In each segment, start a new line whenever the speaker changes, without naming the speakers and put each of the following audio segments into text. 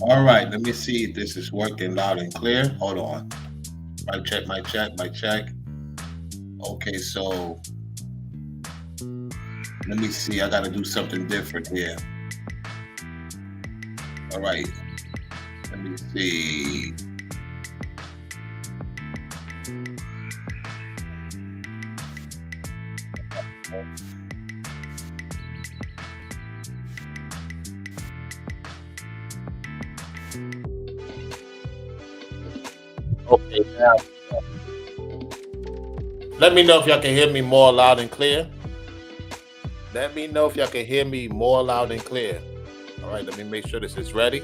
All right, let me see if this is working loud and clear. Hold on. Mic check, mic check, mic check. Okay, so let me see. I got to do something different here. All right. Let me see. Okay, now. Let me know if y'all can hear me more loud and clear. Let me know if y'all can hear me more loud and clear. All right, let me make sure this is ready.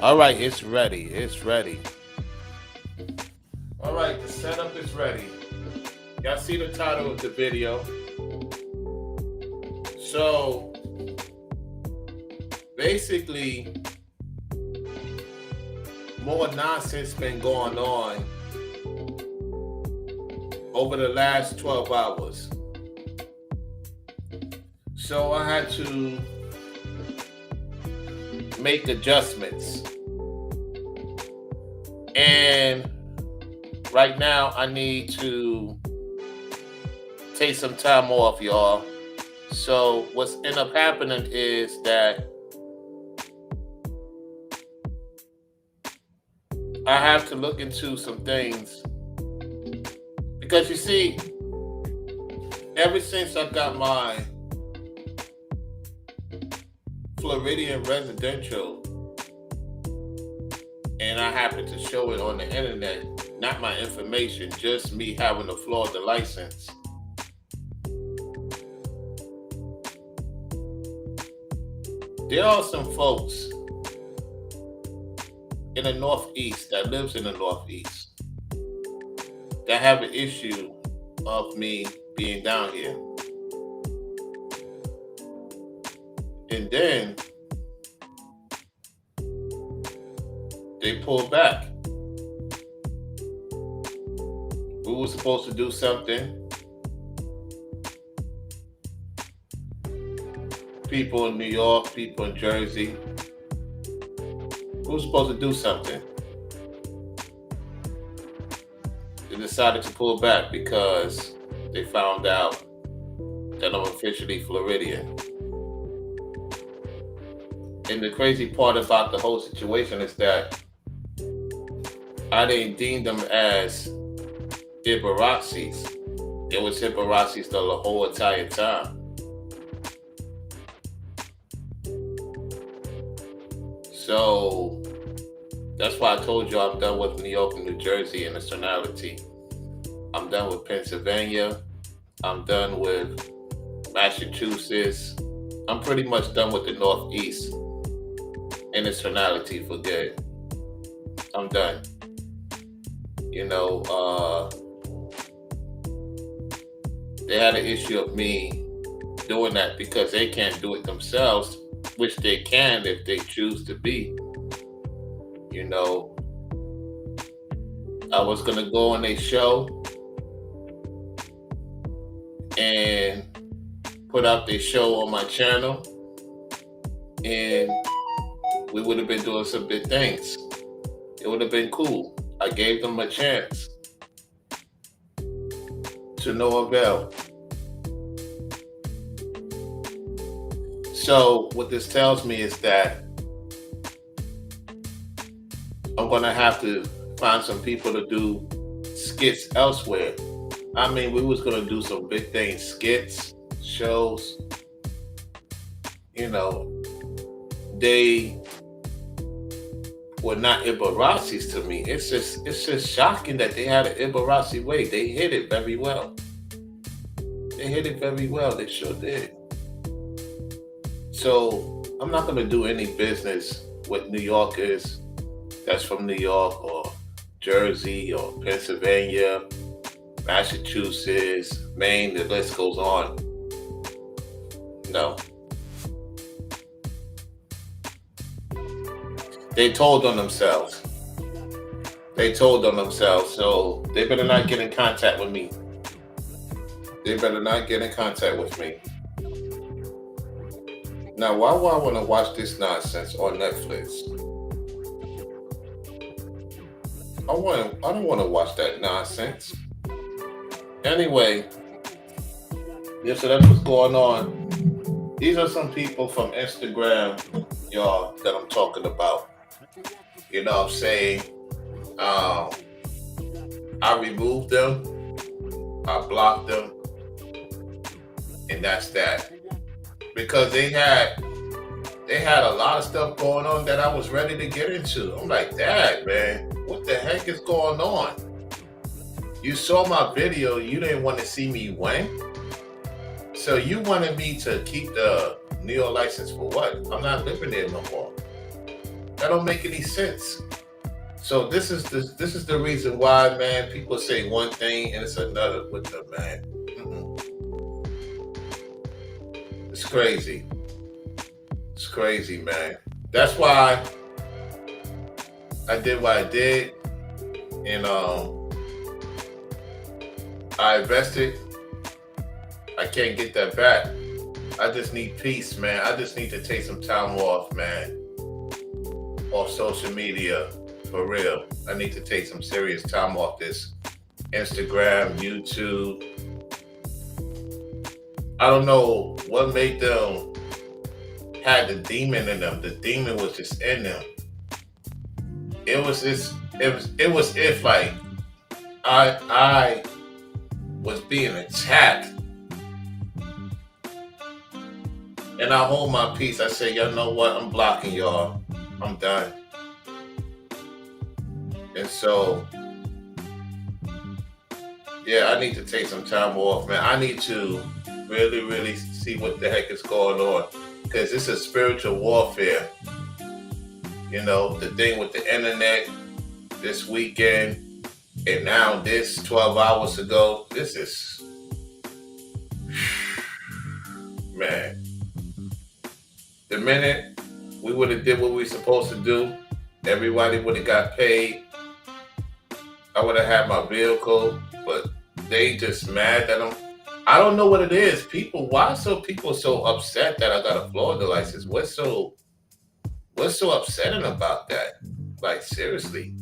All right, it's ready. It's ready. All right, the setup is ready. Y'all see the title of the video. So, basically, more nonsense been going on over the last 12 hours. So I had to make adjustments. And right now I need to take some time off, y'all. So what's end up happening is that I have to look into some things because you see, ever since I got my Floridian residential and I happened to show it on the internet, not my information, just me having a Florida license. There are some folks in the Northeast that lives in the Northeast that have an issue of me being down here. And then they pulled back. We were supposed to do something. People in New York, people in Jersey, we were supposed to do something. They decided to pull back because they found out that I'm officially Floridian. And the crazy part about the whole situation is that I didn't deem them as Ibarazis. It was Ibarazis the whole entire time. So that's why I told you I'm done with New York and New Jersey and nationality. I'm done with Pennsylvania. I'm done with Massachusetts. I'm pretty much done with the Northeast and nationality for good. I'm done. You know, they had an issue of me doing that because they can't do it themselves, which they can if they choose to be. You know, I was gonna go on a show and put out their show on my channel, and we would have been doing some big things. It would have been cool. I gave them a chance. To no avail. So what this tells me is that I'm gonna have to find some people to do skits elsewhere. I mean, we was gonna do some big things, skits, shows. You know, they were not Ibarazis to me. It's just shocking that they had an Ibarazi way. They hit it very well. They hit it very well. They sure did. So I'm not gonna do any business with New Yorkers that's from New York or Jersey or Pennsylvania, Massachusetts, Maine, the list goes on. No. They told on themselves. They told on themselves, so they better not get in contact with me. They better not get in contact with me. Now, why would I want to watch this nonsense on Netflix? I don't want to watch that nonsense. Anyway, yeah, so that's what's going on. These are some people from Instagram, y'all, that I'm talking about. You know what I'm saying? I removed them, I blocked them, and that's that. Because they had a lot of stuff going on that I was ready to get into. I'm like, Dad, man, what the heck is going on? You saw my video, you didn't want to see me win? So you wanted me to keep the New York license for what? I'm not living there no more. That don't make any sense. So this is the reason why, man, people say one thing and it's another with them, man. It's crazy. It's crazy, man. That's why I did what I did, and I invested. I can't get that back. I just need peace, man. I just need to take some time off, man, off social media. For real. I need to take some serious time off this Instagram, YouTube. I don't know what made them had the demon in them. The demon was just in them. It was this. It was if like I was being attacked, and I hold my peace. I say, you know what? I'm blocking y'all. I'm done. And so, yeah, I need to take some time off, man. I need to really, really see what the heck is going on, because this is spiritual warfare. You know, the thing with the internet this weekend, and now this 12 hours ago, this is, man. The minute we would have did what we supposed to do, everybody would have got paid. I would have had my vehicle, but they just mad that I don't know what it is. Why people so upset that I got a Florida license? What's so upsetting about that? Like, seriously.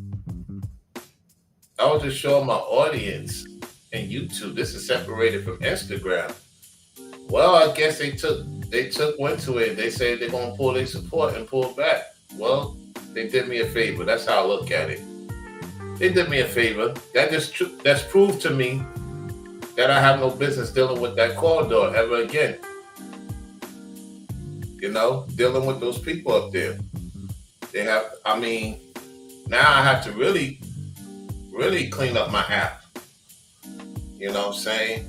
I was just showing my audience in YouTube. This is separated from Instagram. Well, I guess they went to it. They said they're gonna pull their support and pull back. Well, they did me a favor. That's how I look at it. They did me a favor. That's proved to me that I have no business dealing with that corridor ever again. You know, dealing with those people up there. Now I have to really, really clean up my app. You know what I'm saying?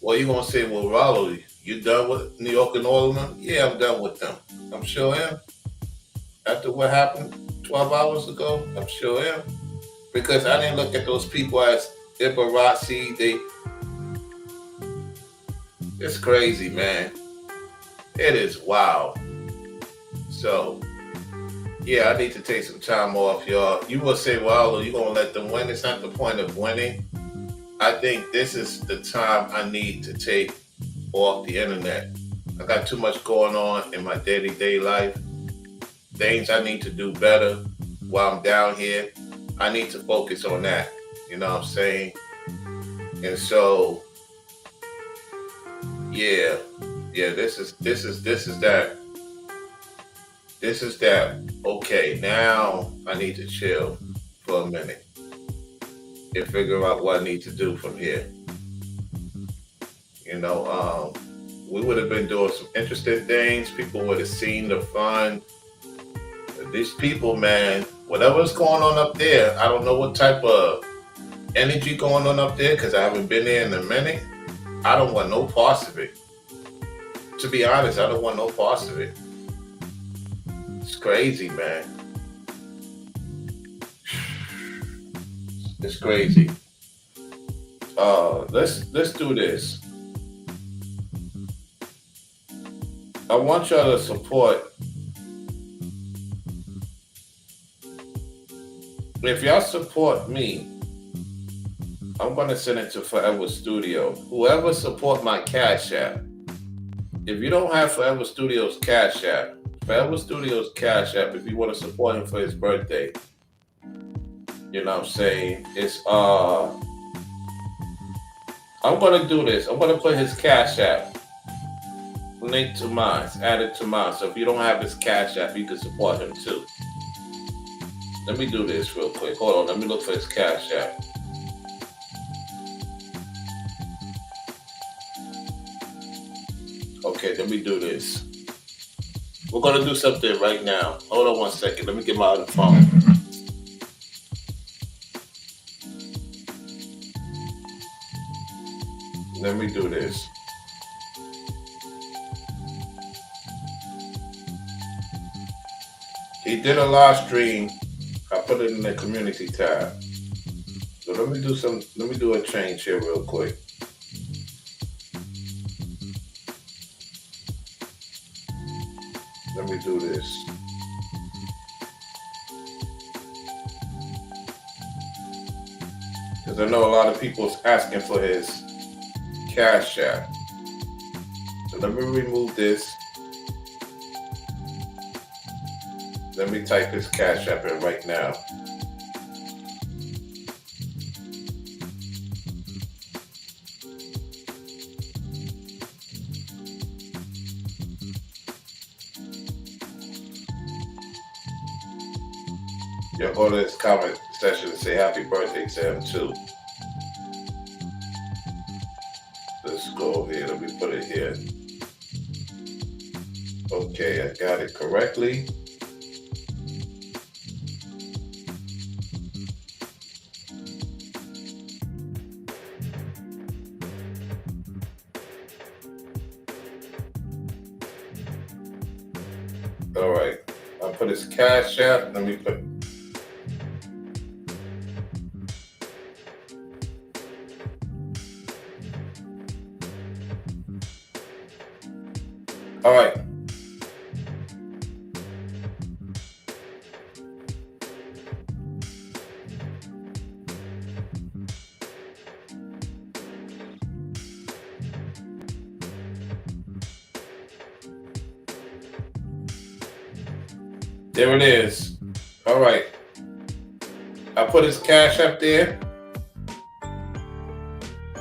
Well, you're going to say, well, Rollo, you done with New York and all of them? Yeah, I'm done with them. I'm sure am. After what happened 12 hours ago, I'm sure am. Because I didn't look at those people as paparazzi. It's crazy, man. It is wild. So, yeah, I need to take some time off, y'all. You will say, well, you're going to let them win. It's not the point of winning. I think this is the time I need to take off the internet. I got too much going on in my day-to-day life. Things I need to do better while I'm down here. I need to focus on that. You know what I'm saying? And so, yeah, this is that. This is that. Okay, now I need to chill for a minute and figure out what I need to do from here. You know, we would have been doing some interesting things. People would have seen the fun. These people, man, whatever's going on up there, I don't know what type of energy going on up there because I haven't been there in a minute. I don't want no parts of it. To be honest, I don't want no parts of it. It's crazy, man. It's crazy. Let's do this. I want y'all to support. If y'all support me, I'm gonna send it to Forever Studio. Whoever support my Cash App. If you don't have Forever Studio's Cash App, Forever Studio's Cash App, if you want to support him for his birthday, you know what I'm saying? It's I'm gonna do this. I'm gonna put his Cash App link to mine, add it to mine. So if you don't have his Cash App, you can support him too. Let me do this real quick. Hold on, let me look for his Cash App. Okay, let me do this. We're gonna do something right now. Hold on one second. Let me get my other phone. Let me do this. He did a live stream. I put it in the community tab. So let me do a change here real quick. Let me do this. Because I know a lot of people's asking for his Cash App. So let me remove this. Let me type his Cash App in right now. You'll go to this comment section and say happy birthday to him too. Let's go here. Let me put it here. Okay, I got it correctly. All right, I'll put his Cash App. Let me put. All right. There it is. All right. I put his Cash App there.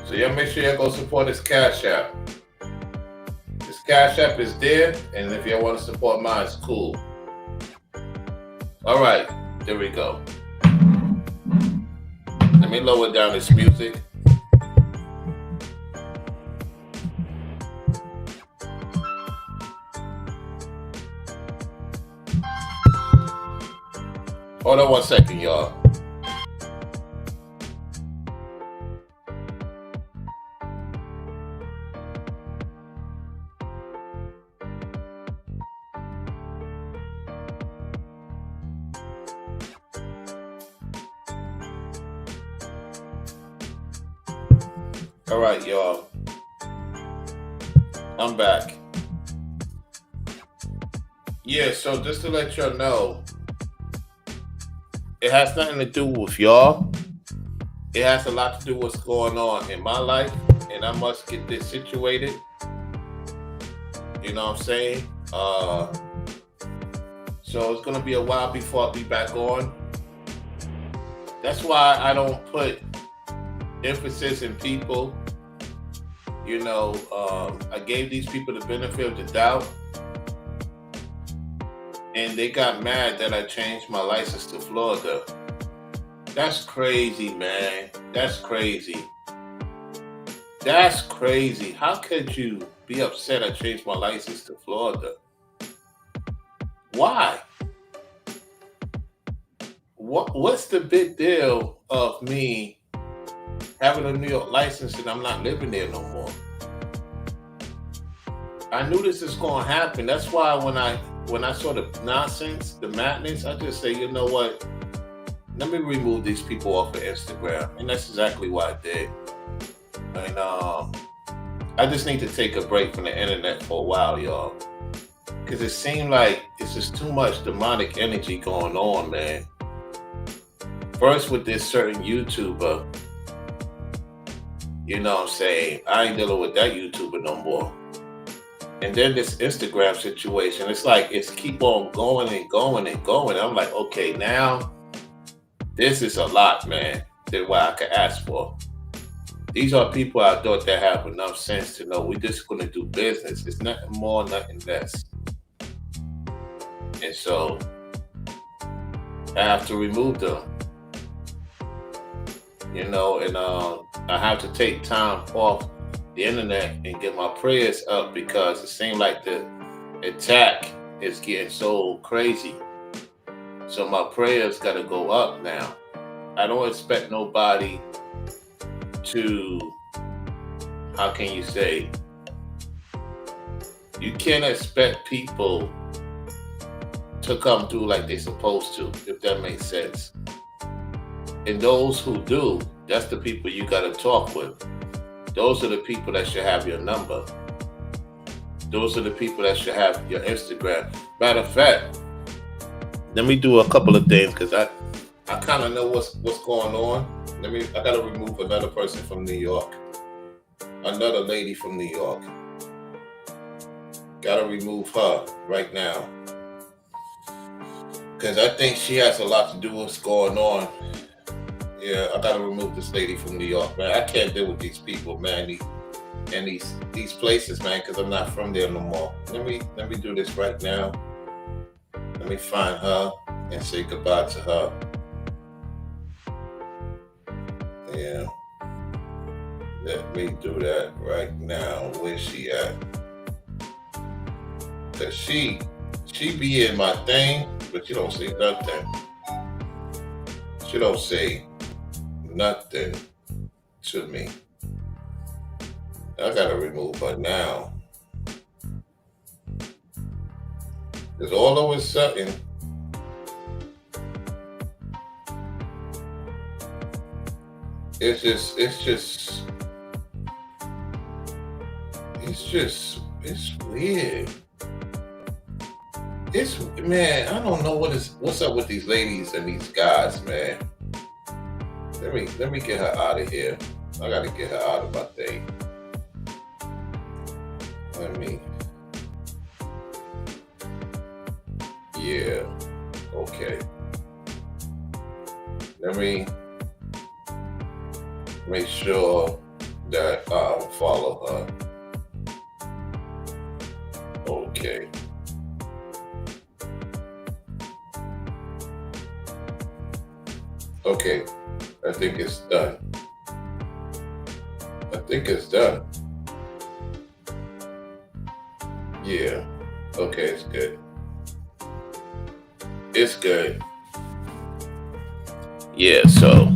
So y'all make sure y'all go support his Cash App. His Cash App is there, and if y'all want to support mine, it's cool. All right, there we go. Let me lower down this music. Hold on 1 second, y'all. All right, y'all. I'm back. Yeah, so just to let y'all know, it has nothing to do with y'all. It has a lot to do with what's going on in my life, and I must get this situated. You know what I'm saying? So it's gonna be a while before I'll be back on. That's why I don't put emphasis in people. You know, I gave these people the benefit of the doubt, and they got mad that I changed my license to Florida. That's crazy, man. That's crazy. That's crazy. How could you be upset I changed my license to Florida? Why? What's the big deal of me having a New York license and I'm not living there no more? I knew this is going to happen. That's why when I saw the nonsense, the madness, I just say, you know what? Let me remove these people off of Instagram. And that's exactly what I did. And I just need to take a break from the internet for a while, y'all. Because it seemed like it's just too much demonic energy going on, man. First with this certain YouTuber, you know what I'm saying? I ain't dealing with that YouTuber no more. And then this Instagram situation, it's like it's keep on going and going and going. I'm like, okay, now this is a lot, man, than what I could ask for. These are people I thought that have enough sense to know we're just going to do business. It's nothing more, nothing less. And so I have to remove them. You know, and I have to take time off the internet and get my prayers up because it seems like the attack is getting so crazy. So my prayers got to go up now. I don't expect nobody to, how can you say, you can't expect people to come through like they're supposed to, if that makes sense. And those who do, that's the people you got to talk with. Those are the people that should have your number. Those are the people that should have your Instagram. Matter of fact, let me do a couple of things because I kind of know what's going on. I got to remove another person from New York. Another lady from New York. Gotta remove her right now. Because I think she has a lot to do with what's going on. Yeah, I gotta remove this lady from New York, man. I can't deal with these people, man. These places, man, because I'm not from there no more. Let me do this right now. Let me find her and say goodbye to her. Yeah. Let me do that right now. Where's she at? Cause she be in my thing, but she don't say nothing. She don't say nothing to me. I gotta remove her now. Cause all of a sudden, it's weird. Man, I don't know what's up with these ladies and these guys, man. Let me get her out of here. I gotta get her out of my thing. Yeah, okay. Let me make sure that I follow her. Okay. Okay, I think it's done. Yeah, okay, it's good. It's good. Yeah, so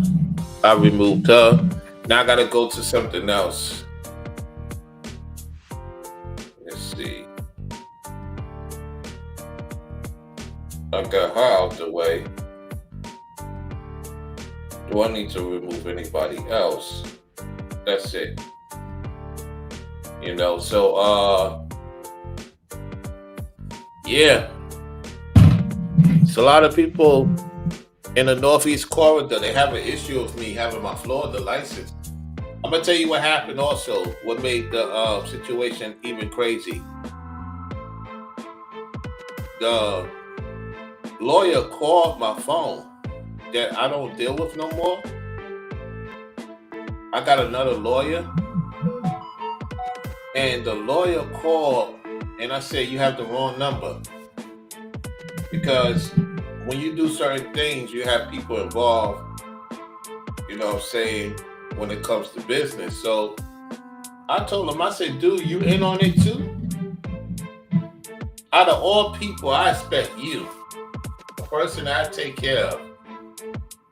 I removed her. Now I gotta go to something else. Let's see. I got her out the way. Do I need to remove anybody else? That's it. So yeah. It's a lot of people in the Northeast corridor. They have an issue with me having my Florida license. I'm gonna tell you what happened also, what made the situation even crazy. The lawyer called my phone that I don't deal with no more. I got another lawyer, and the lawyer called, and I said, you have the wrong number. Because when you do certain things, you have people involved, when it comes to business. So I told him, I said, dude, you in on it too? Out of all people, I expect you, the person I take care of,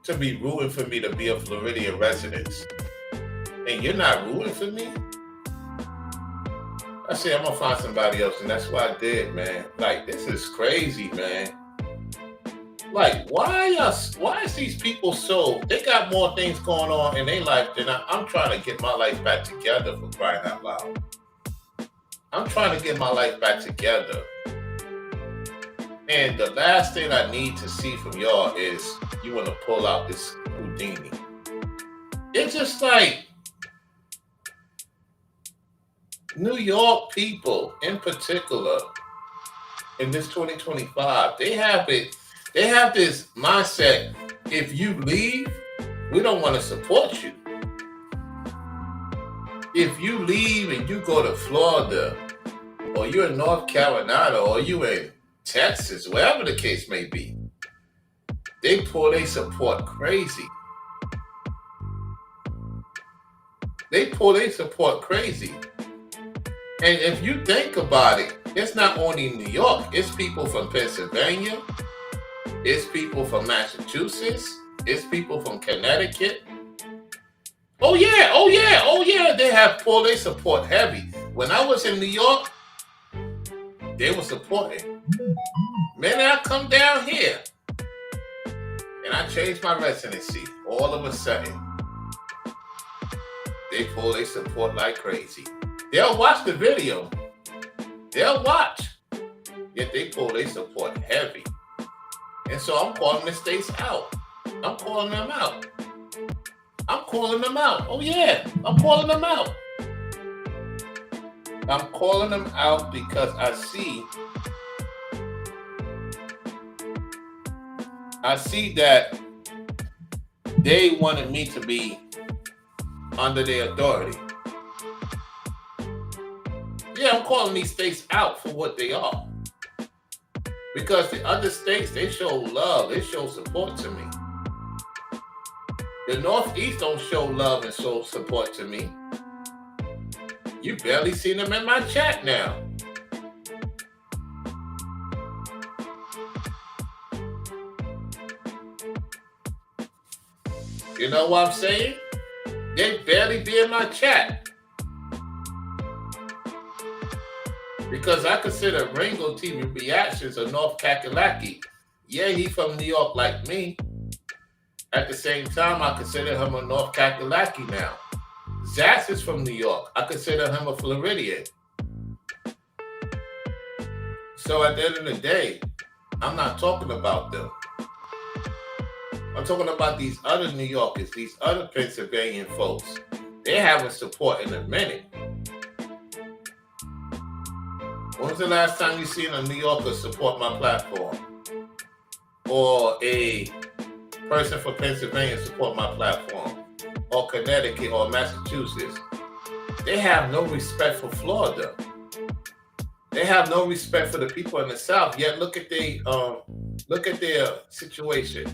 to be rooting for me to be a Floridian resident. And you're not rooting for me? I said, I'm gonna find somebody else, and that's what I did, man. Like, this is crazy, man. Like, why is these people they got more things going on in their life than I'm trying to get my life back together, for crying out loud. I'm trying to get my life back together. And the last thing I need to see from y'all is you want to pull out this Houdini. It's just like New York people in particular in this 2025, they have this mindset, if you leave, we don't want to support you. If you leave and you go to Florida, or you're in North Carolina, or you in Texas, wherever the case may be, they pull their support crazy. They pull their support crazy. And if you think about it, it's not only New York, it's people from Pennsylvania, it's people from Massachusetts, it's people from Connecticut. Oh yeah, they have pulled their support heavy. When I was in New York, they were supporting. Man, I come down here and I changed my residency. All of a sudden, they pull their support like crazy. They'll watch the video. They'll watch. Yet they pull their support heavy. And so I'm calling the states out. I'm calling them out. Oh yeah, I'm calling them out. I'm calling them out because I see that they wanted me to be under their authority. Yeah, I'm calling these states out for what they are. Because the other states, they show love, they show support to me. The Northeast don't show love and show support to me. You barely see them in my chat now. You know what I'm saying? They barely be in my chat. Because I consider Ringo TV Reactions a North Kakalaki. Yeah, he from New York like me. At the same time, I consider him a North Kakalaki now. Zaz is from New York. I consider him a Floridian. So at the end of the day, I'm not talking about them. I'm talking about these other New Yorkers, these other Pennsylvanian folks. They haven't support in a minute. When was the last time you seen a New Yorker support my platform? Or a person from Pennsylvania support my platform? Or Connecticut or Massachusetts? They have no respect for Florida. They have no respect for the people in the South. Yet look at their situation.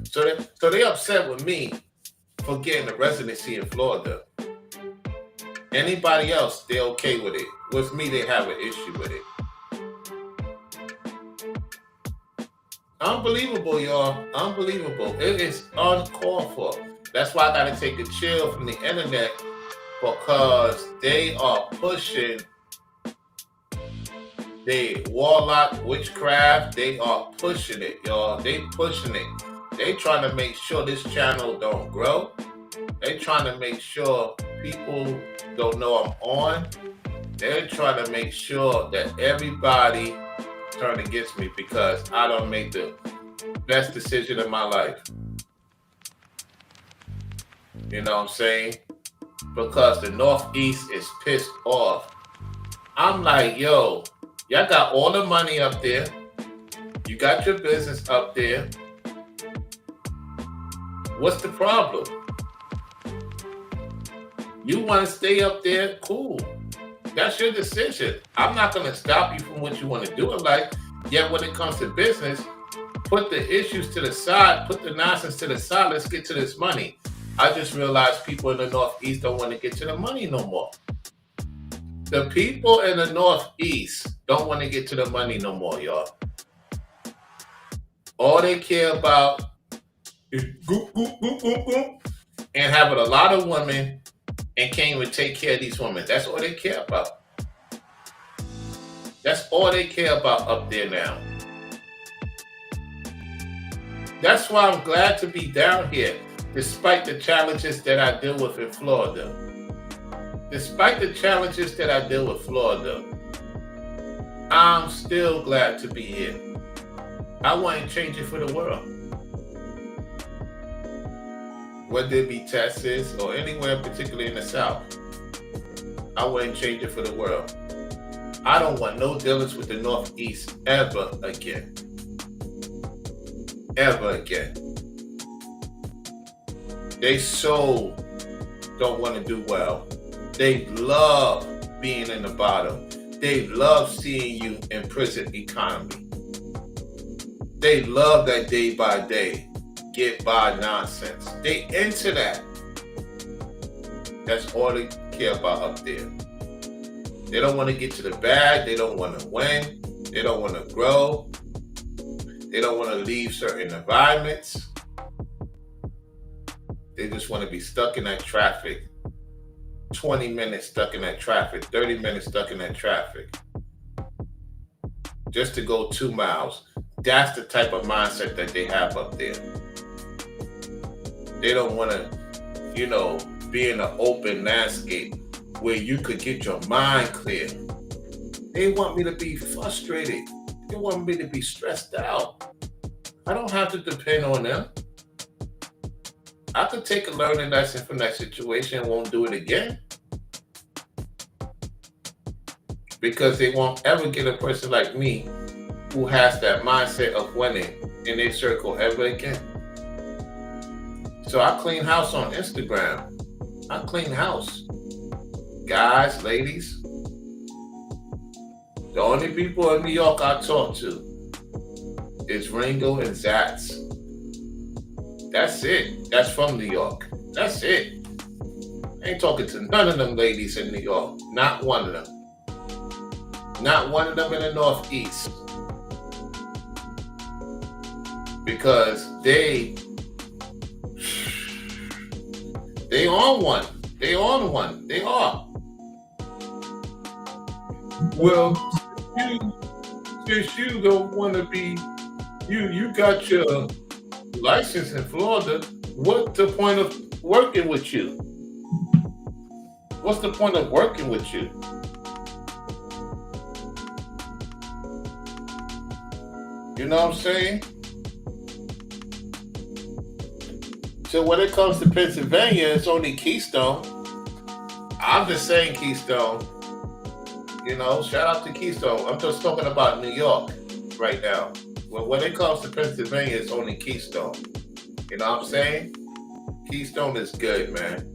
So they upset with me for getting a residency in Florida. Anybody else, they're okay with it. With me, they have an issue with it. Unbelievable, y'all. Unbelievable. It is uncalled for. That's why I gotta take a chill from the internet, because they are pushing the warlock witchcraft. They are pushing it, y'all. They pushing it. They trying to make sure this channel don't grow. They trying to make sure people don't know I'm on. They're trying to make sure that everybody turn against me because I don't make the best decision in my life. You know what I'm saying? Because the Northeast is pissed off. I'm like, yo, y'all got all the money up there. You got your business up there. What's the problem? You want to stay up there? Cool. That's your decision. I'm not going to stop you from what you want to do in life. Yet when it comes to business, put the issues to the side, put the nonsense to the side. Let's get to this money. I just realized people in the Northeast don't want to get to the money no more. The people in the Northeast don't want to get to the money no more, y'all. All they care about is goop, goop, goop, goop, goop, and having a lot of women and can't even take care of these women. That's all they care about. That's all they care about up there now. That's why I'm glad to be down here, despite the challenges that I deal with in Florida. Despite the challenges that I deal with Florida, I'm still glad to be here. I wouldn't change it for the world. Whether it be Texas or anywhere, particularly in the South, I wouldn't change it for the world. I don't want no dealings with the Northeast ever again. Ever again. They so don't want to do well. They love being in the bottom. They love seeing you in prison economy. They love that day by day, get by nonsense. They into that. That's all they care about up there. They don't want to get to the bag. They don't want to win. They don't want to grow. They don't want to leave certain environments. They just want to be stuck in that traffic. 20 minutes stuck in that traffic. 30 minutes stuck in that traffic. Just to go 2 miles. That's the type of mindset that they have up there. They don't want to, be in an open landscape where you could get your mind clear. They want me to be frustrated. They want me to be stressed out. I don't have to depend on them. I could take a learning lesson from that situation and won't do it again. Because they won't ever get a person like me who has that mindset of winning in their circle ever again. So I clean house on Instagram. I clean house. Guys, ladies. The only people in New York I talk to is Ringo and Zats. That's it. That's from New York. That's it. I ain't talking to none of them ladies in New York. Not one of them. Not one of them in the Northeast. Because they on one. They on one. They are. Well, since you don't want to be, you got your license in Florida, what's the point of working with you? What's the point of working with you? You know what I'm saying? So when it comes to Pennsylvania, it's only Keystone. I'm just saying Keystone. You know, shout out to Keystone. I'm just talking about New York right now. When it comes to Pennsylvania, it's only Keystone. You know what I'm saying? Keystone is good, man.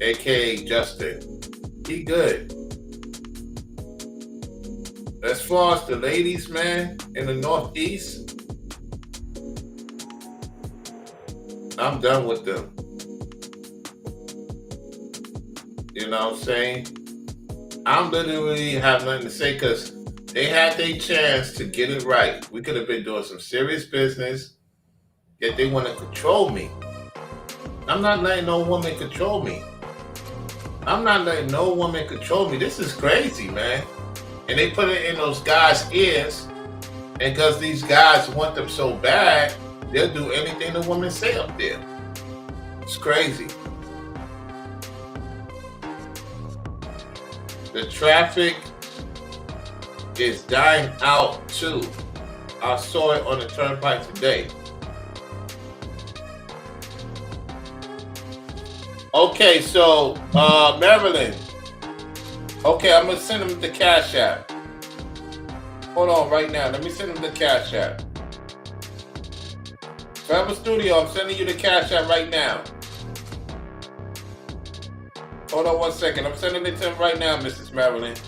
AKA Justin. He good. As far as the ladies, man, in the Northeast, I'm done with them. You know what I'm saying? I'm literally have nothing to say because they had their chance to get it right. We could have been doing some serious business, yet they want to control me. I'm not letting no woman control me. I'm not letting no woman control me. This is crazy, man. And they put it in those guys' ears, and because these guys want them so bad, they'll do anything the women say up there. It's crazy. The traffic is dying out too. I saw it on the turnpike today. Okay, so Maryland. Okay, I'm gonna send him the Cash App. Hold on right now. Let me send him the Cash App. Forever Studio, I'm sending you the Cash App right now. Hold on 1 second. I'm sending it to him right now, Mrs. Maryland.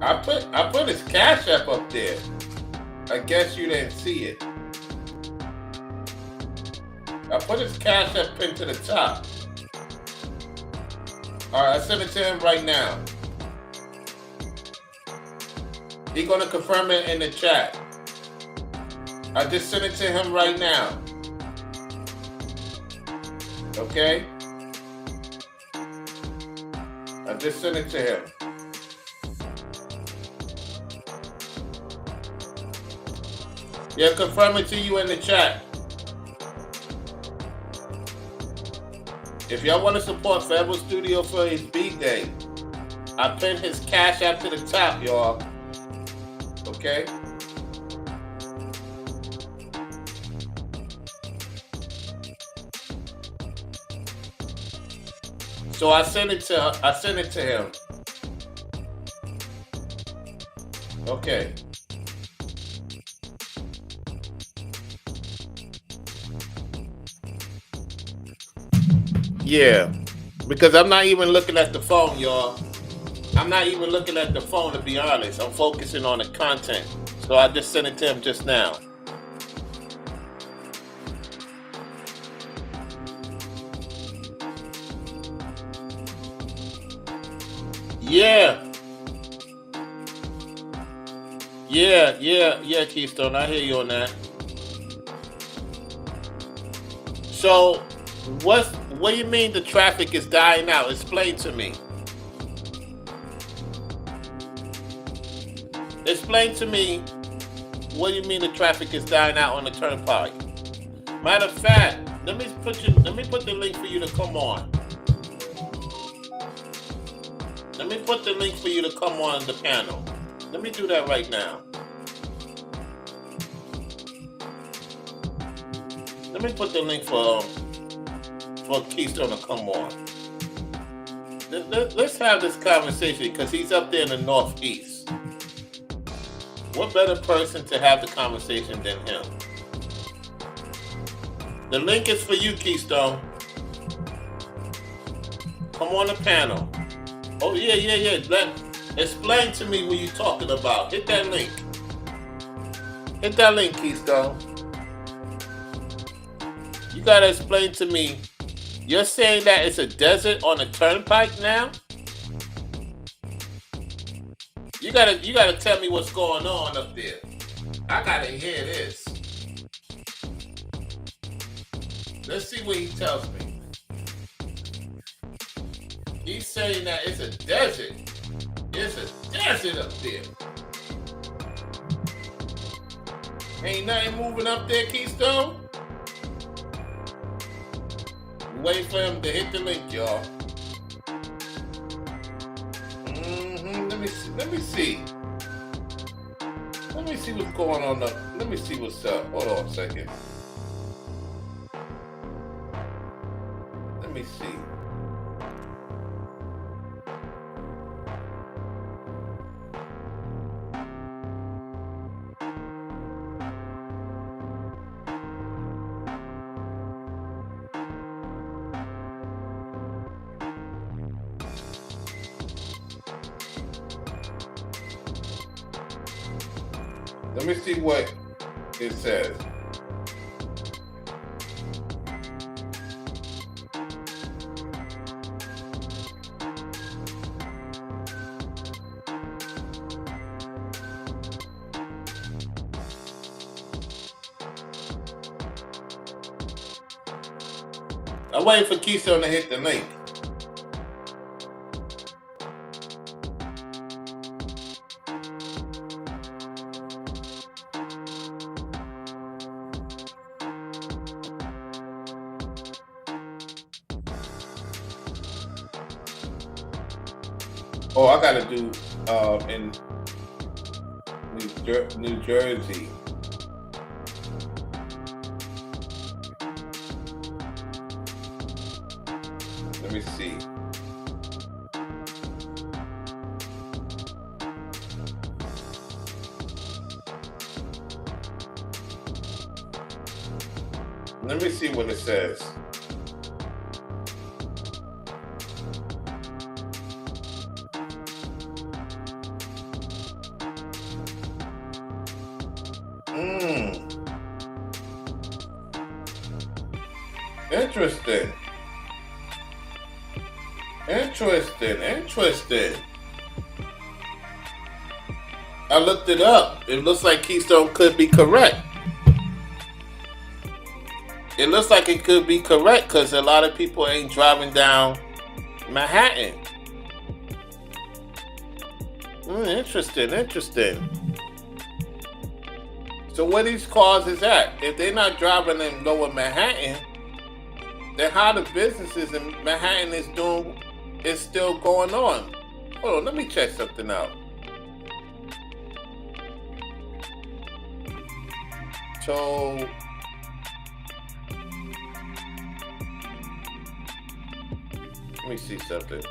I put his Cash App up there. I guess you didn't see it. I put his Cash App pin to the top. Alright, I sent it to him right now. He's gonna confirm it in the chat. I just sent it to him right now. Okay? I just sent it to him. Yeah, confirm it to you in the chat. If y'all want to support Forever Studio for his B-Day, I pinned his Cash App to the top, y'all. Okay? So I sent it to him. Okay. Yeah, because I'm not even looking at the phone, y'all. I'm not even looking at the phone, to be honest. I'm focusing on the content. So I just sent it to him just now. Yeah, Keystone. I hear you on that. So, what do you mean the traffic is dying out? Explain to me. Explain to me what do you mean the traffic is dying out on the turnpike? Matter of fact, let me put the link for you to come on. Let me put the link for you to come on the panel. Let me do that right now. Let me put the link for Keystone to come on. Let's have this conversation because he's up there in the Northeast. What better person to have the conversation than him? The link is for you, Keystone. Come on the panel. Oh, yeah. Explain to me what you're talking about. Hit that link. Hit that link, Keystone. You got to explain to me. You're saying that it's a desert on the turnpike now? You gotta tell me what's going on up there. I gotta hear this. Let's see what he tells me. He's saying that it's a desert. It's a desert up there. Ain't nothing moving up there, Keystone. Wait for him to hit the link, y'all. Let me see. Let me see what's going on up. Let me see what's up. Hold on a second. Let me see. Let me see what it says. I'm waiting for Keystone to hit the link. Oh, I gotta do in New Jersey. Let me see. Let me see what it says. Interesting. I looked it up. It looks like Keystone could be correct. It looks like it could be correct because a lot of people ain't driving down Manhattan. Interesting. So where these cars is at? If they're not driving in lower Manhattan, then how the businesses in Manhattan is still going on. Hold on, let me check something out. So let me see something.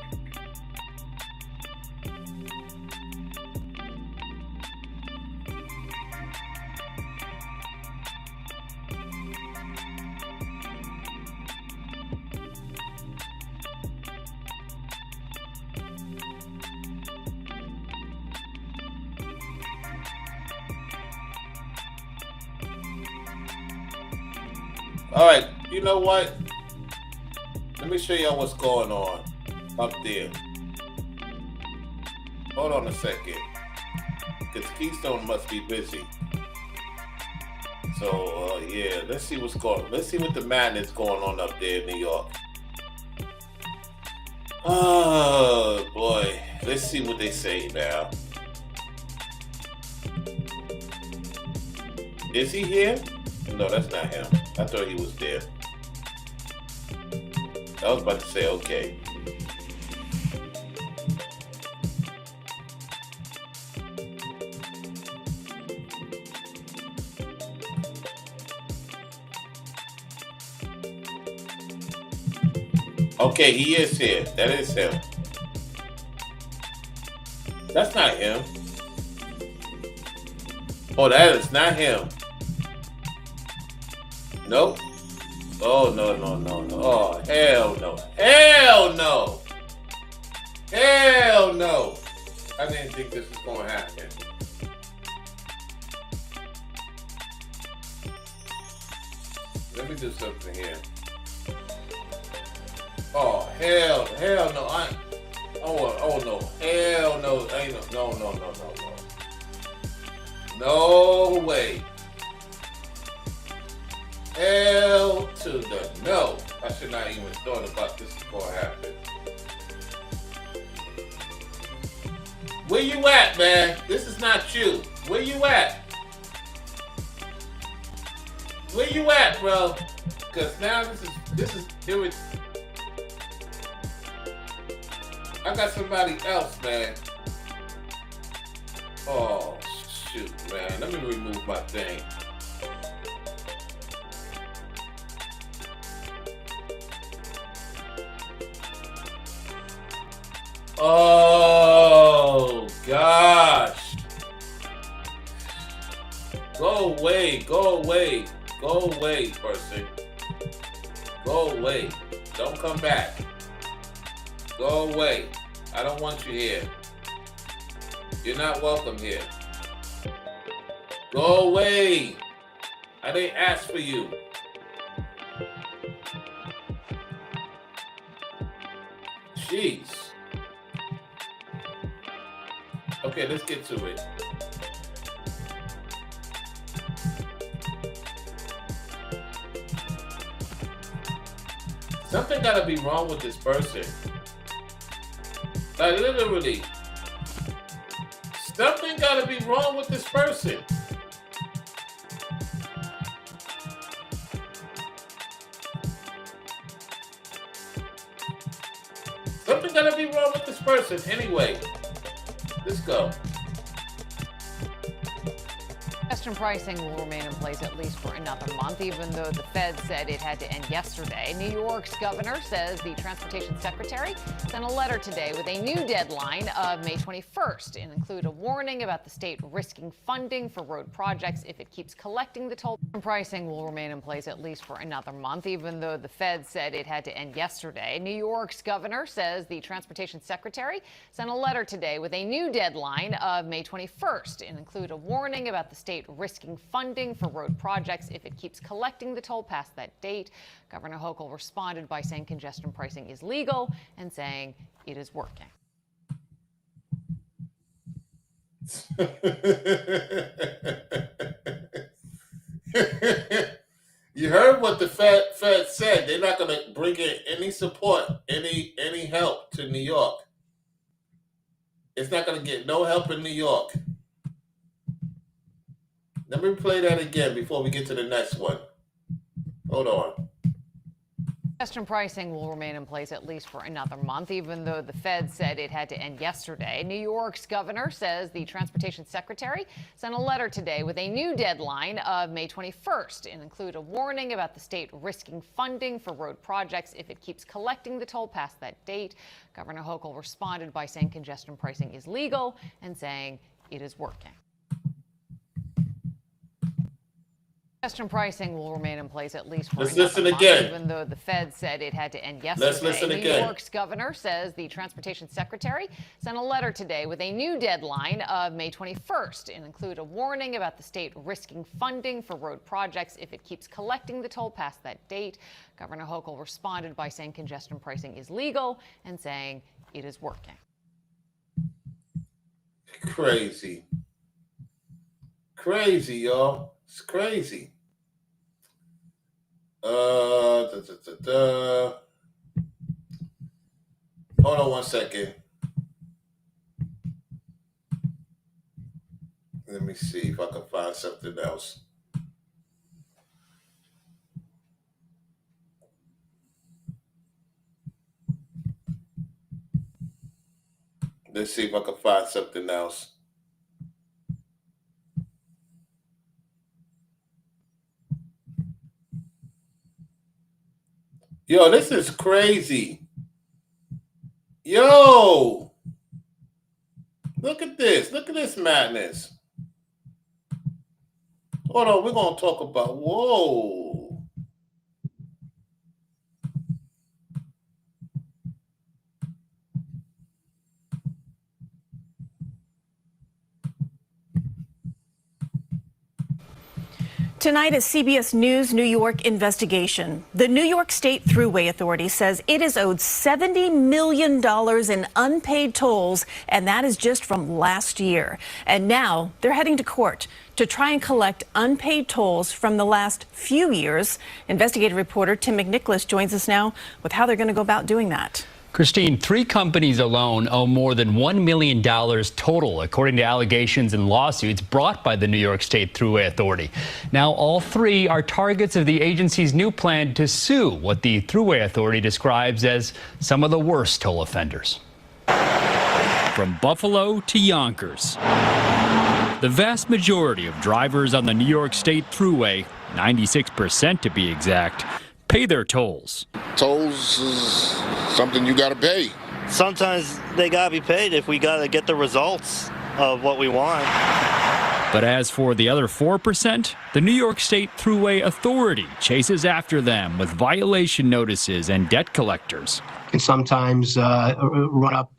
All right, you know what? Let me show y'all what's going on up there. Hold on a second, because Keystone must be busy. So yeah, let's see what's going on. Let's see what the madness going on up there in New York. Oh boy, let's see what they say now. Is he here? No, that's not him. I thought he was there. I was about to say, okay. Okay, he is here. That is him. That's not him. Oh, that is not him. Nope. Oh, no, no, no, no. Oh, hell no. Hell no. Hell no. I didn't think this was going to happen. Let me do something here. Oh, hell no. Oh no. Hell no. Ain't no, no. No way. Hell to the no. I should not even thought about this before it happened. Where you at, man? This is not you. Where you at? Where you at, bro? Cause now this is it. I got somebody else, man. Oh shoot, man. Let me remove my thing. Oh gosh. Go away, person. Go away. Don't come back. Go away. I don't want you here. You're not welcome here. Go away. I didn't ask for you. Jeez. Okay, let's get to it. Something gotta be wrong with this person. Like literally. Something gotta be wrong with this person. Something gotta be wrong with this person. Anyway, let's go.
Congestion pricing will remain in place at least for another month, even though the Fed said it had to end yesterday. New York's governor says the transportation secretary sent a letter today with a new deadline of May 21st and include a warning about the state risking funding for road projects if it keeps collecting the toll. Pricing will remain in place at least for another month, even though the Fed said it had to end yesterday. New York's governor says the transportation secretary sent a letter today with a new deadline of May 21st and include a warning about the state risking funding for road projects if it keeps collecting the toll past that date. Governor Hochul responded by saying congestion pricing is legal and saying it is working.
You heard what the Fed said. They're not going to bring in any support, any help to New York. It's not going to get no help in New York. Let me play that again before we get to the next one. Hold on.
Congestion pricing will remain in place at least for another month, even though the Fed said it had to end yesterday. New York's governor says the transportation secretary sent a letter today with a new deadline of May 21st and include a warning about the state risking funding for road projects if it keeps collecting the toll past that date. Governor Hochul responded by saying congestion pricing is legal and saying it is working. Congestion pricing will remain in place at least for
Let's
another
listen
month,
again.
even though the Fed said it had to end yesterday.
Let's listen again.
New York's governor says the transportation secretary sent a letter today with a new deadline of May 21st and include a warning about the state risking funding for road projects if it keeps collecting the toll past that date. Governor Hochul responded by saying congestion pricing is legal and saying it is working.
Crazy, y'all. It's crazy. Hold on one second. Let me see if I can find something else. Let's see if I can find something else. Yo, this is crazy. Yo, look at this. Look at this madness. Hold on, we're gonna talk about whoa.
Tonight, a CBS News New York investigation. The New York State Thruway Authority says it is owed $70 million in unpaid tolls, and that is just from last year. And now they're heading to court to try and collect unpaid tolls from the last few years. Investigative reporter Tim McNicholas joins us now with how they're going to go about doing that.
Christine, 3 companies alone owe more than $1 million total, according to allegations and lawsuits brought by the New York State Thruway Authority. Now, all 3 are targets of the agency's new plan to sue what the Thruway Authority describes as some of the worst toll offenders.
From Buffalo to Yonkers, the vast majority of drivers on the New York State Thruway, 96% to be exact, pay their tolls.
Tolls is something you got to pay.
Sometimes they got to be paid if we got to get the results of what we want.
But as for the other 4%, the New York State Thruway Authority chases after them with violation notices and debt collectors.
Can sometimes run up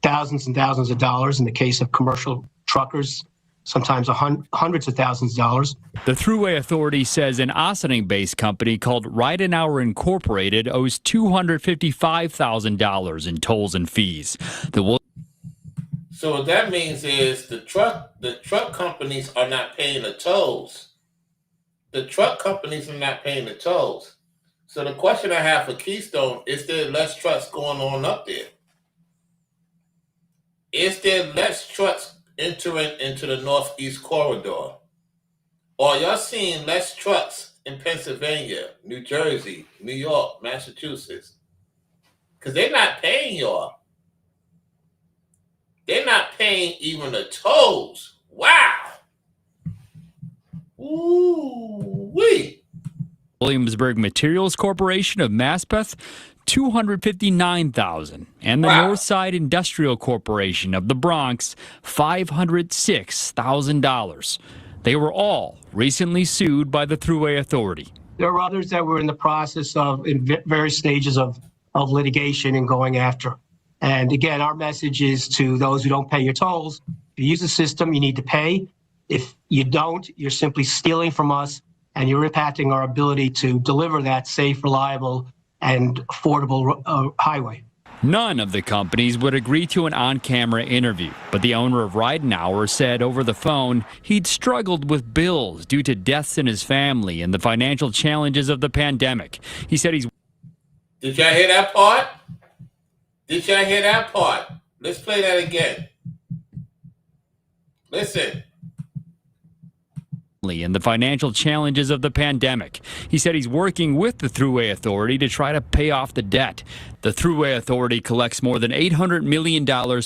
thousands and thousands of dollars in the case of commercial truckers, sometimes hundreds of thousands of dollars.
The Thruway Authority says an Ossining-based company called Ride an Hour Incorporated owes $255,000 in tolls and fees.
So what that means is the truck companies are not paying the tolls. The truck companies are not paying the tolls. So the question I have for Keystone, is there less trucks going on up there? Is there less trucks entering into the Northeast Corridor? Or are y'all seeing less trucks in Pennsylvania, New Jersey, New York, Massachusetts? Because they're not paying y'all. They're not paying even the tolls. Wow. Ooh-wee.
Williamsburg Materials Corporation of Maspeth, $259,000, and the
Wow.
Northside Industrial Corporation of the Bronx, $506,000. They were all recently sued by the Thruway Authority.
There are others that were in the process of in various stages of litigation and going after. And again, our message is to those who don't pay your tolls: if you use the system, you need to pay. If you don't, you're simply stealing from us, and you're impacting our ability to deliver that safe, reliable, and affordable highway.
None of the companies would agree to an on-camera interview, but the owner of Ride an Hour said over the phone he'd struggled with bills due to deaths in his family and the financial challenges of the pandemic. He said he's...
Did y'all hear that part? Did y'all hear that part? Let's play that again. Listen.
and the financial challenges of the pandemic. He said he's working with the Thruway Authority to try to pay off the debt. The Thruway Authority collects more than $800 million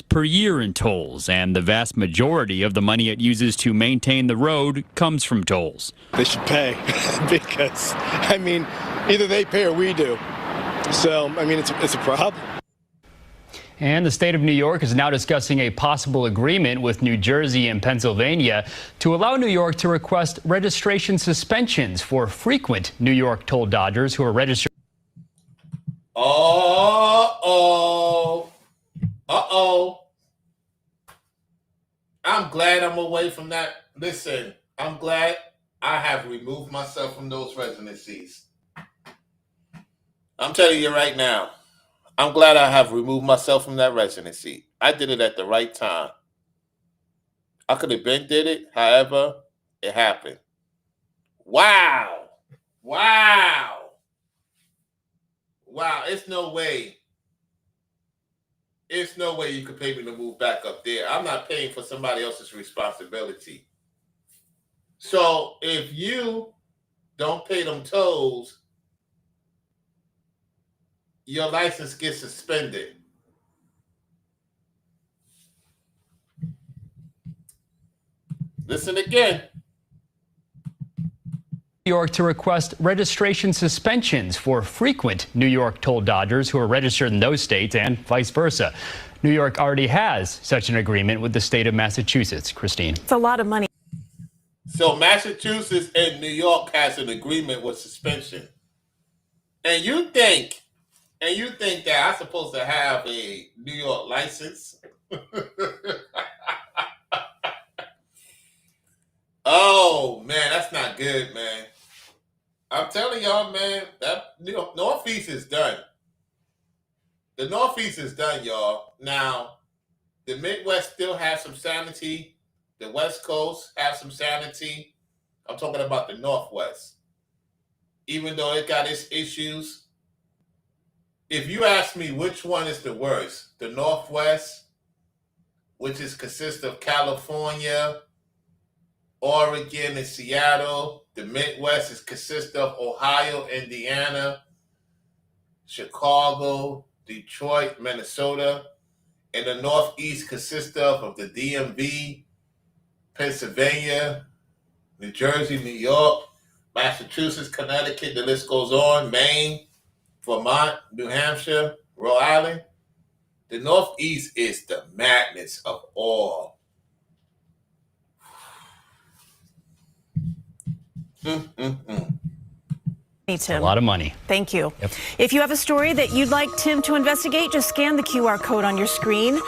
per year in tolls, and the vast majority of the money it uses to maintain the road comes from tolls.
They should pay because, I mean, either they pay or we do. So, I mean, it's a problem.
And the state of New York is now discussing a possible agreement with New Jersey and Pennsylvania to allow New York to request registration suspensions for frequent New York toll dodgers who are registered.
I'm glad I'm away from that. Listen, I'm glad I have removed myself from those residencies. I'm telling you right now. I'm glad I have removed myself from that residency. I did it at the right time. I could have been did it. However, it happened. Wow. It's no way. It's no way you could pay me to move back up there. I'm not paying for somebody else's responsibility. So if you don't pay them tolls, your license gets suspended. Listen again.
New York to request registration suspensions for frequent New York toll dodgers who are registered in those states and vice versa. New York already has such an agreement with the state of Massachusetts. Christine.
It's a lot of money.
So Massachusetts and New York has an agreement with suspension. And you think that I'm supposed to have a New York license? Oh man, that's not good, man. I'm telling y'all, man, that Northeast is done. The Northeast is done, y'all. Now, the Midwest still has some sanity. The West Coast has some sanity. I'm talking about the Northwest. Even though it got its issues, if you ask me which one is the worst, the Northwest, which consists of California, Oregon, and Seattle. The Midwest consists of Ohio, Indiana, Chicago, Detroit, Minnesota. And the Northeast consists of the DMV, Pennsylvania, New Jersey, New York, Massachusetts, Connecticut, the list goes on, Maine, Vermont, New Hampshire, Rhode Island. The Northeast is the madness of all.
Me, Tim.
A lot of money.
Thank you.
Yep.
If you have a story that you'd like Tim to investigate, just scan the QR code on your screen.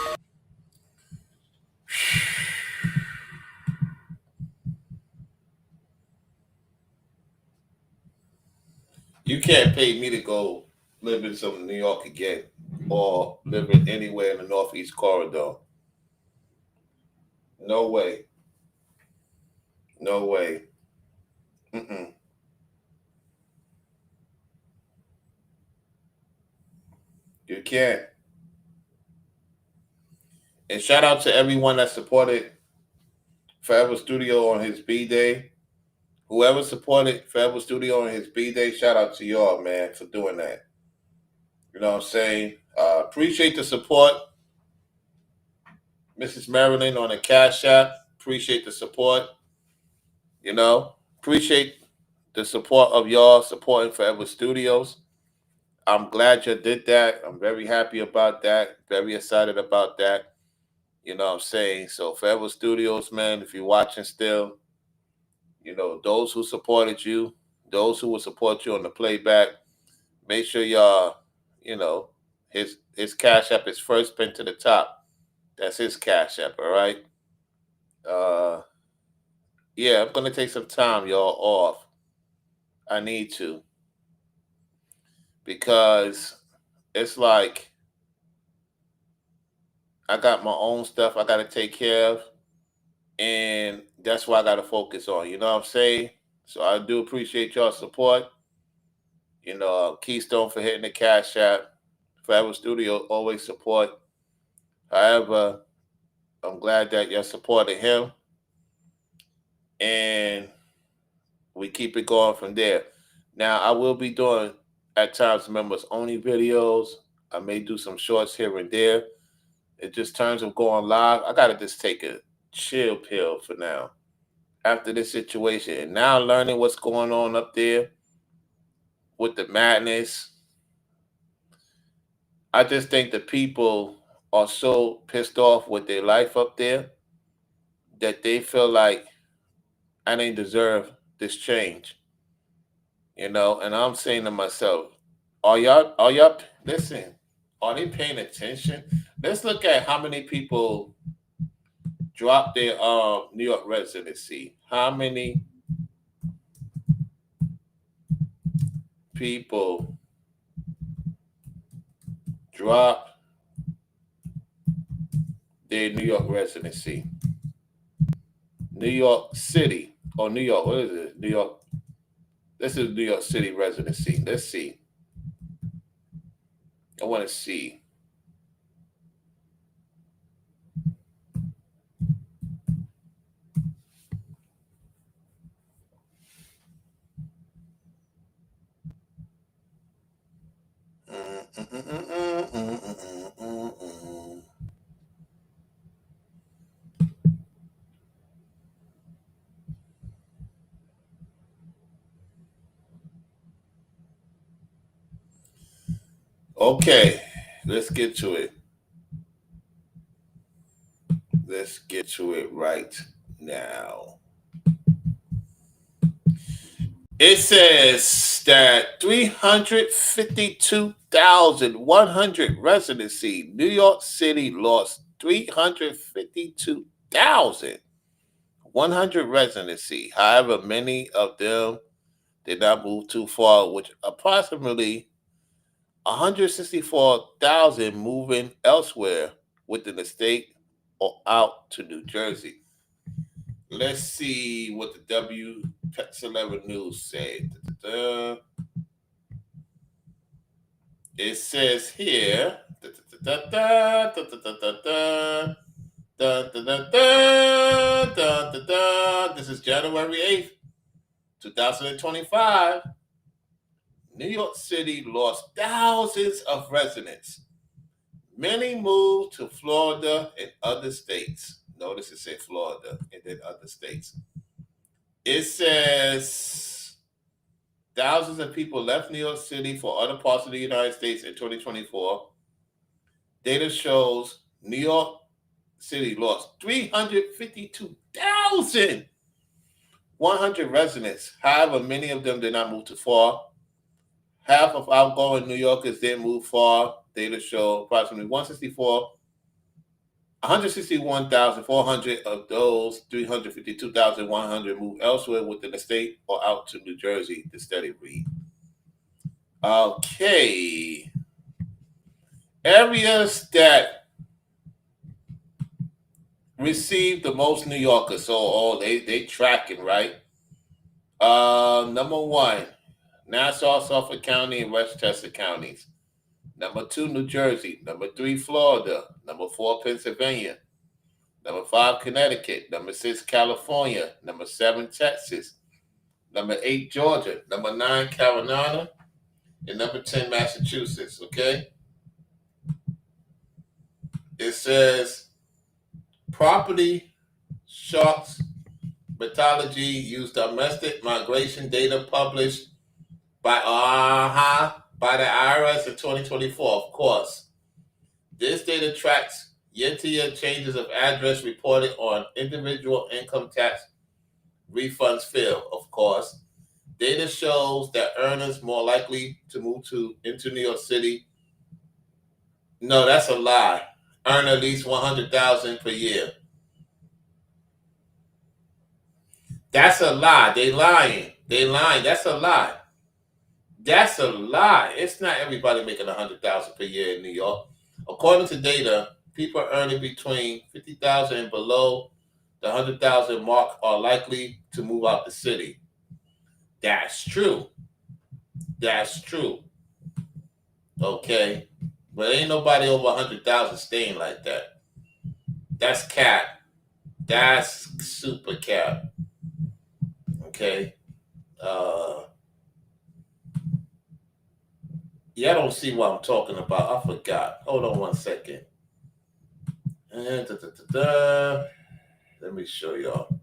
You can't pay me to go live in some New York again or live in anywhere in the Northeast corridor. No way. No way. You can't. And shout out to everyone that supported Forever Studio on his B-Day. Whoever supported Forever Studio on his B-Day, shout out to y'all, man, for doing that. You know what I'm saying? Appreciate the support. Mrs. Marilyn on the Cash App. Appreciate the support. You know, appreciate the support of y'all supporting Forever Studios. I'm glad you did that. I'm very happy about that. Very excited about that. You know what I'm saying? So Forever Studios, man, if you're watching still, you know, those who supported you, those who will support you on the playback, make sure y'all, you know, his Cash App is first pinned to the top. That's his Cash App, all right? Yeah, I'm going to take some time, y'all, off. I need to. Because it's like I got my own stuff I got to take care of. And that's what I got to focus on. You know what I'm saying? So I do appreciate y'all's support. You know, Keystone for hitting the Cash App. Forever Studio always support. However, I'm glad that y'all supported him. And we keep it going from there. Now, I will be doing, at times, members only videos. I may do some shorts here and there. It just turns of going live. I got to just take a chill pill for now after this situation. And now learning what's going on up there with the madness. I just think the people are so pissed off with their life up there that they feel like I didn't deserve this change. You know, and I'm saying to myself, are y'all listen, are they paying attention? Let's look at how many people dropped their New York residency. How many people dropped their New York residency? New York City or New York, what is it? New York. This is New York City residency. Let's see. I want to see. Okay, let's get to it. Let's get to it right now. It says that 352,100 residency. New York City lost 352,100 residency. However, many of them did not move too far, which approximately 164,000 moving elsewhere within the state or out to New Jersey. Let's see what the W11 News said. It says here, this is January 8th, 2025. New York City lost thousands of residents. Many moved to Florida and other states. Notice it said Florida and then other states. It says thousands of people left New York City for other parts of the United States in 2024. Data shows New York City lost 352,100 residents. However, many of them did not move too far. Half of outgoing New Yorkers didn't move far. Data show approximately 161,400 of those 352,100 moved elsewhere within the state or out to New Jersey, the study read. Okay. Areas that received the most New Yorkers, so they tracking, right? Number 1, Nassau, Suffolk County, and Westchester counties. Number 2, New Jersey. Number 3, Florida. Number 4, Pennsylvania. Number 5, Connecticut. Number 6, California. Number 7, Texas. Number 8, Georgia. Number 9, Carolina. And number 10, Massachusetts. Okay? It says property sharks methodology used domestic migration data published by the IRS in 2024, of course. This data tracks year-to-year changes of address reported on individual income tax refunds filed, of course. Data shows that earners more likely to move into New York City. No, that's a lie. Earn at least $100,000 per year. That's a lie. They lying. That's a lie. That's a lie. It's not everybody making $100,000 per year in New York. According to data, people earning between $50,000 and below the $100,000 mark are likely to move out the city. That's true. Okay, but ain't nobody over 100,000 staying like that. That's cap. That's super cap. Okay. Yeah, I don't see what I'm talking about. I forgot. Hold on one second. Let me show y'all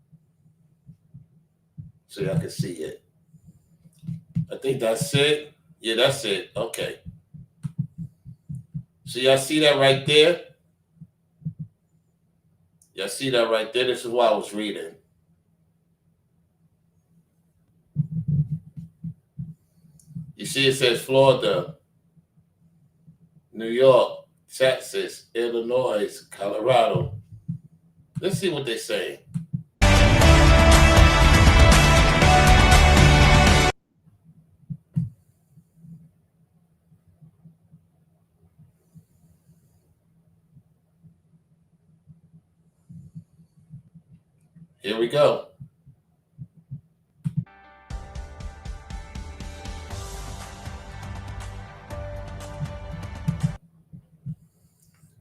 so y'all can see it. I think that's it. Yeah, that's it. Okay. So y'all see that right there? Y'all see that right there? This is what I was reading. You see it says Florida, New York, Texas, Illinois, Colorado. Let's see what they say. Here we go.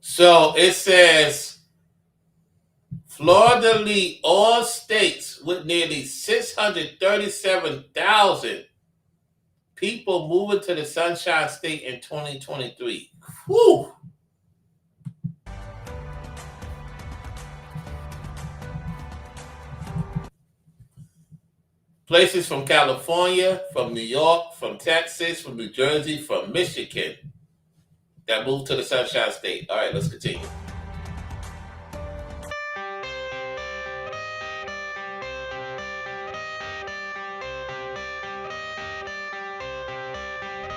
So it says Florida lead all states with nearly 637,000 people moving to the Sunshine State in 2023. Whew. Places from California, from New York, from Texas, from New Jersey, from Michigan. that moved to the Sunshine State. All right, let's continue.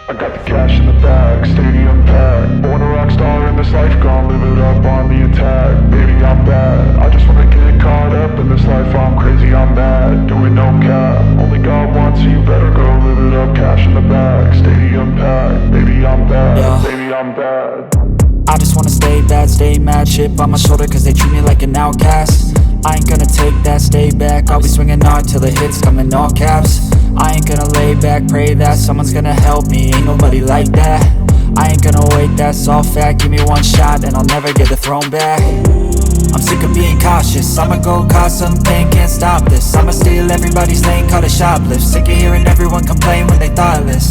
I got the cash in the bag, stadium packed. Born a rock star in this life, gon' live it up on the attack. Baby, I'm bad, I just wanna get caught up in this life. I'm crazy, I'm mad, doing no cap. Only God wants you, better go live it up. Cash in the bag, stadium packed. Baby, I'm bad, baby, I'm bad.
I just wanna stay bad, stay mad. Chip on my shoulder cause they treat me like an outcast. I ain't gonna take that, stay back. I'll be swinging hard till the hits come in all caps. I ain't gonna lay back, pray that someone's gonna help me. Ain't nobody like that. I ain't gonna wait, that's all fact. Give me one shot and I'll never get the throne back. I'm sick of being cautious, I'ma go cause something, can't stop this. I'ma steal everybody's lane, call it shoplift. Sick of hearing everyone complain when they thoughtless.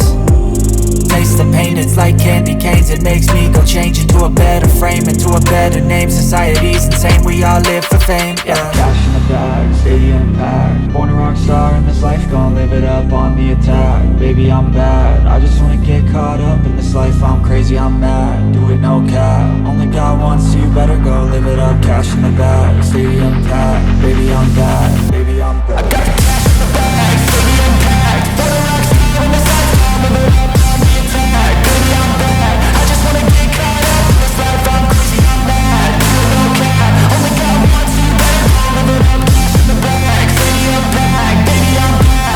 Taste the pain, it's like candy canes. It makes me go change into a better frame, into a better name. Society's insane, we all live for fame, yeah.
Cash in the bag, stadium packed. Born a rock star in this life, gon' live it up on the attack. Baby, I'm bad, I just wanna get caught up in this life. I'm crazy, I'm mad, do it no cap. Only God wants you, better go live it up. Cash in the bag, stadium packed. Baby, I'm bad, baby, I'm bad. I got the cash in the bag, stadium packed. Born a rock star in this life, gon' live it up on the attack. Baby, I'm bad, I just wanna get caught up in this life. I'm crazy, I'm mad, do it no cap. Only God wants you, better go live it up. Cash in the bag, stadium packed. Baby, I'm bad, baby, I'm bad. I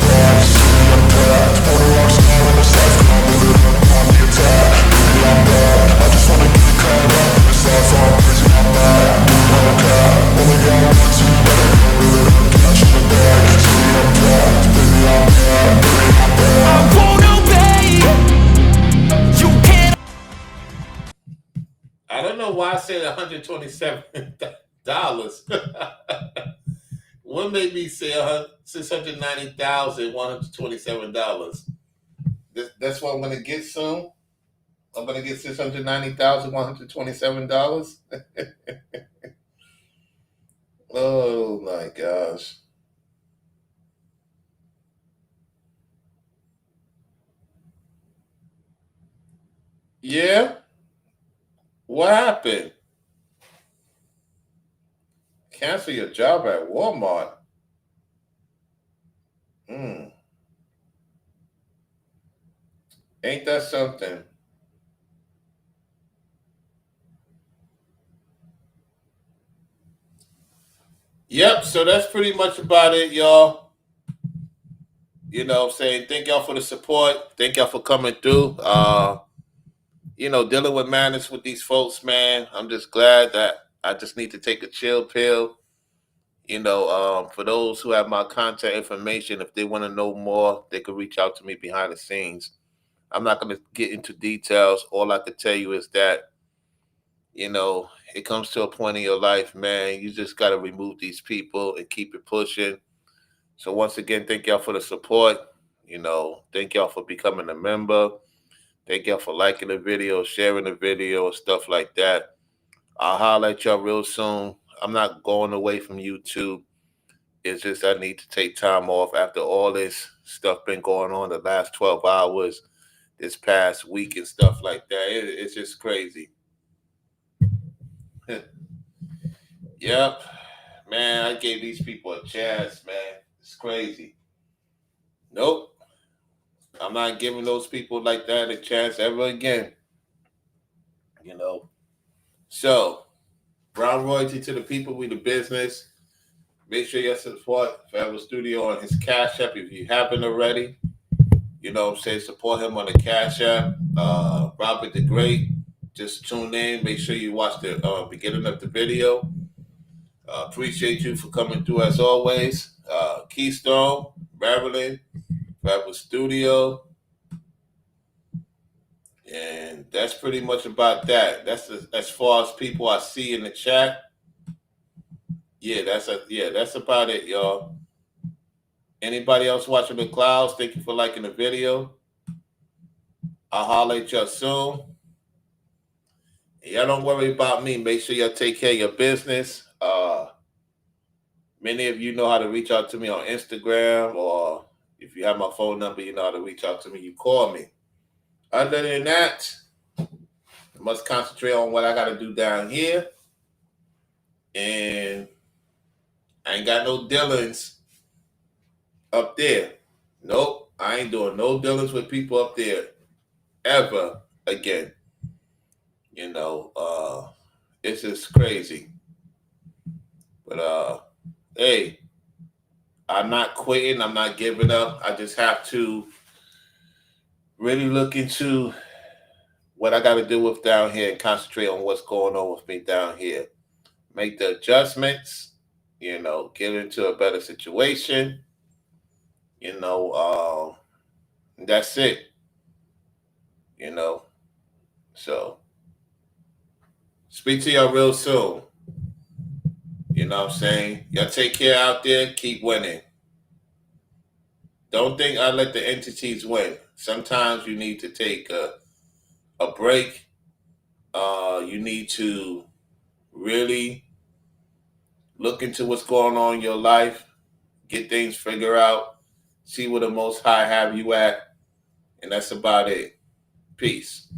got the cash in the bag, stadium packed. Born a rock star in this life, gon' live it up on the attack. Baby, I'm bad, I just wanna get caught up in this life. I'm crazy, I'm mad, do it no cap. Only God wants you, better go live it up. Cash in the bag, stadium packed. Baby, I'm bad, baby, I'm bad. I won't obey. You can't.
I don't know why I said $127. What made me say $690,127? That's what I'm gonna get soon. I'm gonna get $690,127. Oh my gosh. Yeah? What happened? Cancel your job at Walmart. Ain't that something? Yep, so that's pretty much about it, y'all. You know what I'm saying? Thank y'all for the support. Thank y'all for coming through. Dealing with madness with these folks, man. I'm just glad that I just need to take a chill pill. For those who have my contact information, if they want to know more, they can reach out to me behind the scenes. I'm not going to get into details. All I can tell you is that, it comes to a point in your life, man, you just got to remove these people and keep it pushing. So once again, thank y'all for the support. Thank y'all for becoming a member. Thank y'all for liking the video, sharing the video, and stuff like that. I'll holler at y'all real soon. I'm not going away from YouTube. It's just I need to take time off after all this stuff been going on the last 12 hours, this past week and stuff like that. It's just crazy. Yep. Man, I gave these people a chance, man. It's crazy. Nope. I'm not giving those people like that a chance ever again. So, Brown Royalty to the people, we the business. Make sure you support Forever Studio on his Cash App if you haven't already. Support him on the Cash App. Robert the Great, just tune in. Make sure you watch the beginning of the video. Appreciate you for coming through as always. Keystone, Maryland, Forever Studio. And that's pretty much about that. That's as far as people I see in the chat. That's about it, y'all. Anybody else watching the clouds, thank you for liking the video. I'll holler at y'all soon. And y'all don't worry about me. Make sure y'all take care of your business. Many of you know how to reach out to me on Instagram, or if you have my phone number, you know how to reach out to me. You call me. Other than that, I must concentrate on what I got to do down here. And I ain't got no dealings up there. Nope, I ain't doing no dealings with people up there ever again. You know, it's just crazy. But hey, I'm not quitting. I'm not giving up. I just have to really look into what I got to do with down here and concentrate on what's going on with me down here. Make the adjustments, you know, get into a better situation. You know, that's it. You know, so speak to y'all real soon. You know what I'm saying? Y'all take care out there. Keep winning. Don't think I let the entities win. Sometimes you need to take a break. You need to really look into what's going on in your life. Get things figured out. See where the Most High have you at. And that's about it. Peace.